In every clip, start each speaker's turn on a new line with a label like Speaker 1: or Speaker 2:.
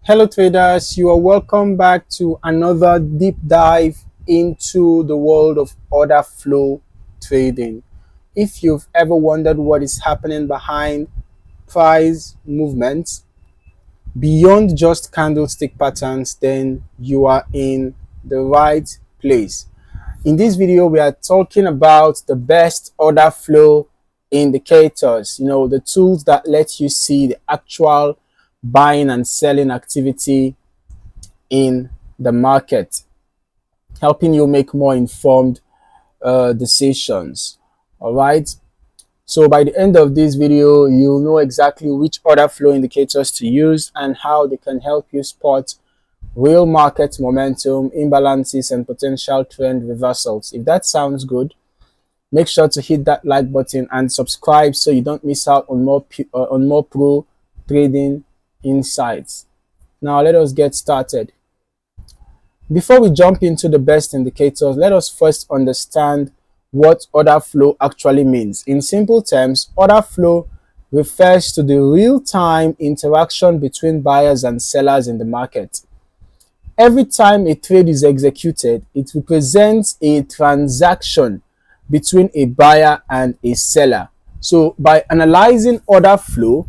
Speaker 1: Hello traders, you are welcome back to another deep dive into the world of order flow trading. If you've ever wondered what is happening behind price movements beyond just candlestick patterns, then you are in the right place. In this video, we are talking about the best order flow indicators, the tools that let you see the actual buying and selling activity in the market, helping you make more informed decisions. All right. So by the end of this video, you'll know exactly which order flow indicators to use and how they can help you spot real market momentum, imbalances, and potential trend reversals. If that sounds good, make sure to hit that like button and subscribe so you don't miss out on more pro trading insights. Now let us get started. Before we jump into the best indicators, let us first understand what order flow actually means. In simple terms, order flow refers to the real-time interaction between buyers and sellers in the market. Every time a trade is executed, it represents a transaction between a buyer and a seller. So by analyzing order flow,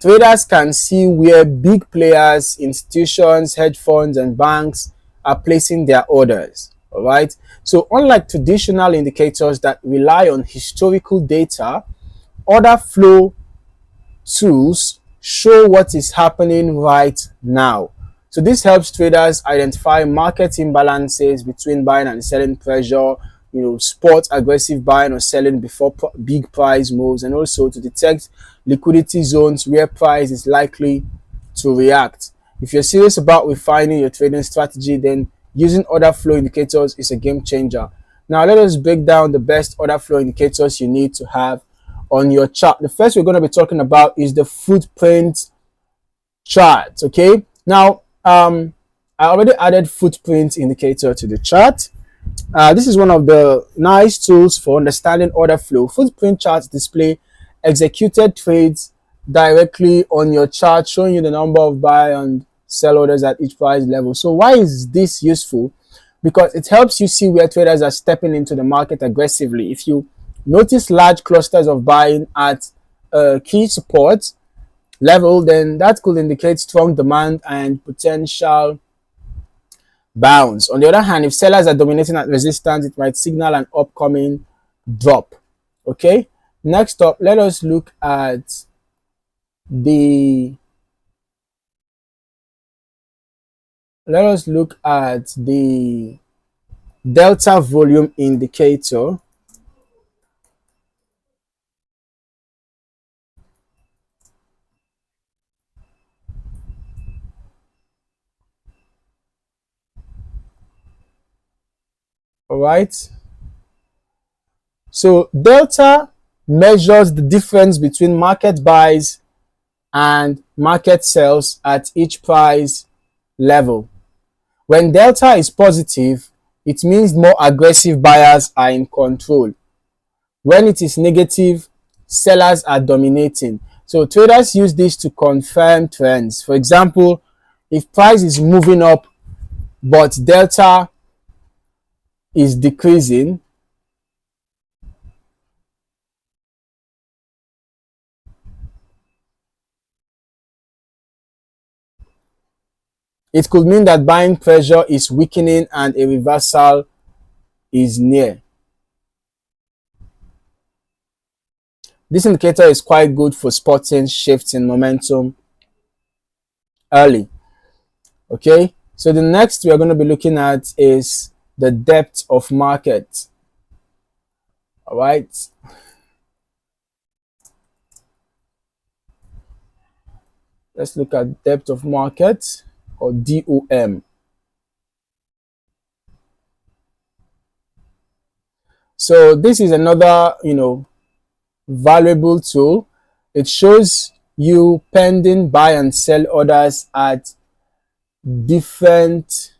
Speaker 1: traders can see where big players, institutions, hedge funds, and banks are placing their orders. All right. So, unlike traditional indicators that rely on historical data, order flow tools show what is happening right now. So, this helps traders identify market imbalances between buying and selling pressure, spot aggressive buying or selling before big price moves, and also to detect liquidity zones where price is likely to react. If you're serious about refining your trading strategy, then using order flow indicators is a game changer. Now let us break down the best order flow indicators you need to have on your chart. The first we're going to be talking about is the footprint chart. Okay, now I already added footprint indicator to the chart. This is one of the nice tools for understanding order flow. Footprint charts display executed trades directly on your chart, showing you the number of buy and sell orders at each price level. So why is this useful? Because it helps you see where traders are stepping into the market aggressively. If you notice large clusters of buying at key support level, then that could indicate strong demand and potential bounce. On the other hand, if sellers are dominating at resistance, it might signal an upcoming drop. Okay, next up, let us look at the delta volume indicator. All right, so delta measures the difference between market buys and market sells at each price level. When delta is positive, it means more aggressive buyers are in control. When it is negative, sellers are dominating. So traders use this to confirm trends. For example, if price is moving up but delta is decreasing, it could mean that buying pressure is weakening and a reversal is near. This indicator is quite good for spotting shifts in momentum early. Okay, so the next we are going to be looking at is the depth of market. All right, let's look at depth of market, or DOM. So this is another valuable tool. It shows you pending buy and sell orders at different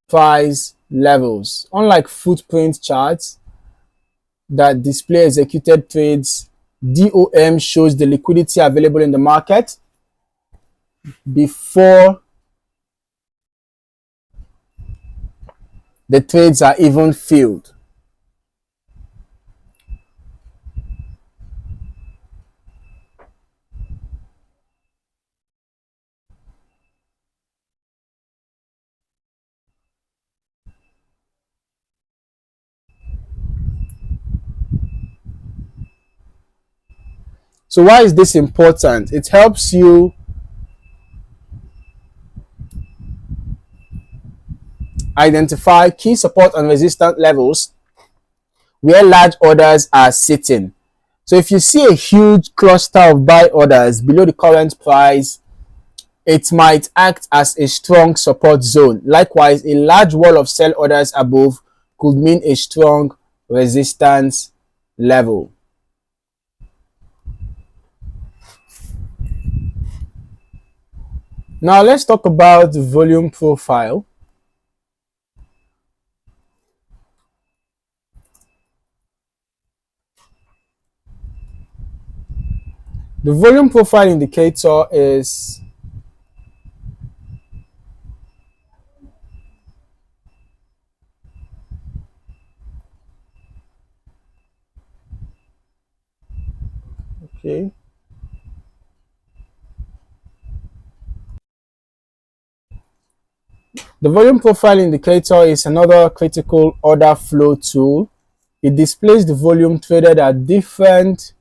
Speaker 1: price levels. Unlike footprint charts that display executed trades, DOM shows the liquidity available in the market before the trades are even filled. So why is this important? It helps you identify key support and resistance levels where large orders are sitting. So if you see a huge cluster of buy orders below the current price, it might act as a strong support zone. Likewise, a large wall of sell orders above could mean a strong resistance level. Now let's talk about the volume profile. The volume profile indicator is okay. The volume profile indicator is another critical order flow tool. It displays the volume traded at different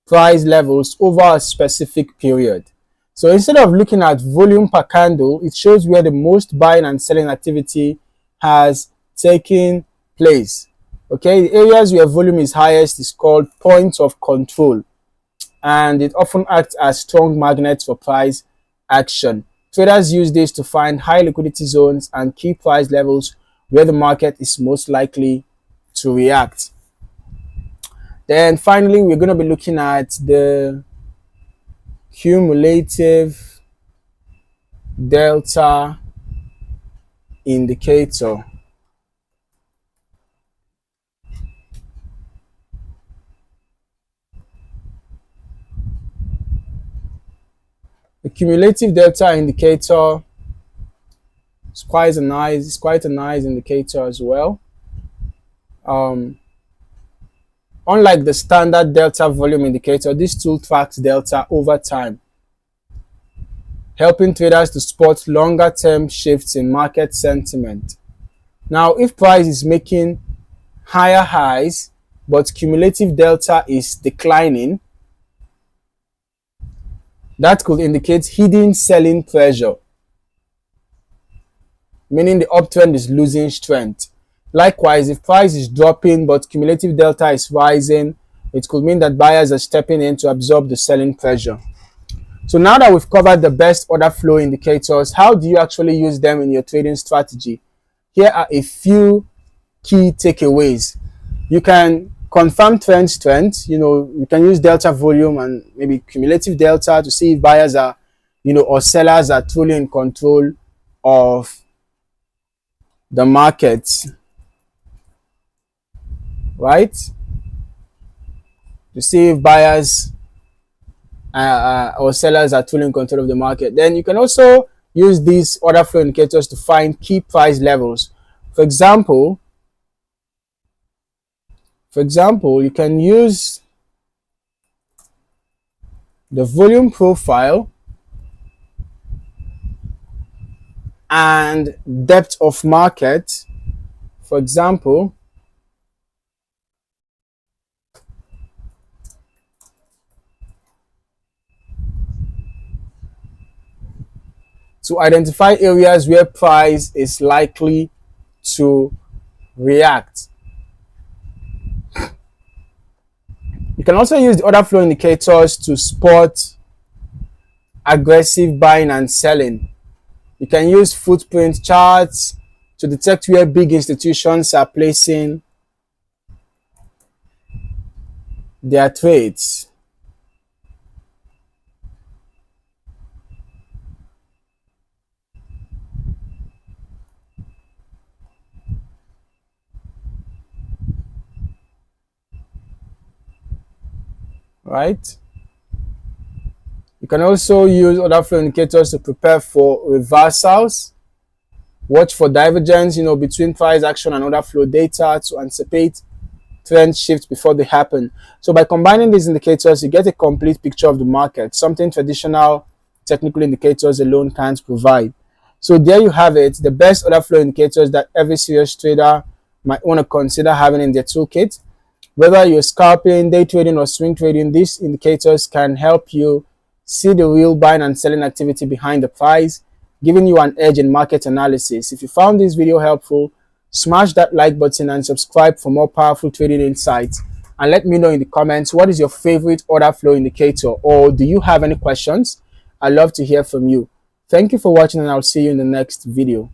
Speaker 1: price levels over a specific period. So instead of looking at volume per candle, it shows where the most buying and selling activity has taken place. Okay, the areas where volume is highest is called points of control, and it often acts as strong magnets for price action. Traders use this to find high liquidity zones and key price levels where the market is most likely to react. Then finally, we're going to be looking at the cumulative delta indicator. The cumulative delta indicator is quite a nice indicator as well. Um, Unlike the standard delta volume indicator, this tool tracks delta over time, helping traders to spot longer term shifts in market sentiment. Now, if price is making higher highs but cumulative delta is declining, that could indicate hidden selling pressure, meaning the uptrend is losing strength. Likewise, if price is dropping but cumulative delta is rising, it could mean that buyers are stepping in to absorb the selling pressure. So now that we've covered the best order flow indicators, how do you actually use them in your trading strategy? Here are a few key takeaways. You can confirm trend strength. You can use delta volume and maybe cumulative delta to see if buyers are, or sellers are truly in control of the market, right? To see if buyers or sellers are truly in control of the market. Then you can also use these order flow indicators to find key price levels. For example, you can use the volume profile and depth of market. For example, to identify areas where price is likely to react. You can also use the order flow indicators to spot aggressive buying and selling. You can use footprint charts to detect where big institutions are placing their trades. Right? You can also use order flow indicators to prepare for reversals. Watch for divergence, between price action and order flow data to anticipate trend shifts before they happen. So by combining these indicators, you get a complete picture of the market, something traditional technical indicators alone can't provide. So there you have it, the best order flow indicators that every serious trader might want to consider having in their toolkit. Whether you're scalping, day trading, or swing trading, these indicators can help you see the real buying and selling activity behind the price, giving you an edge in market analysis. If you found this video helpful, smash that like button and subscribe for more powerful trading insights. And let me know in the comments, what is your favorite order flow indicator, or do you have any questions? I'd love to hear from you. Thank you for watching, and I'll see you in the next video.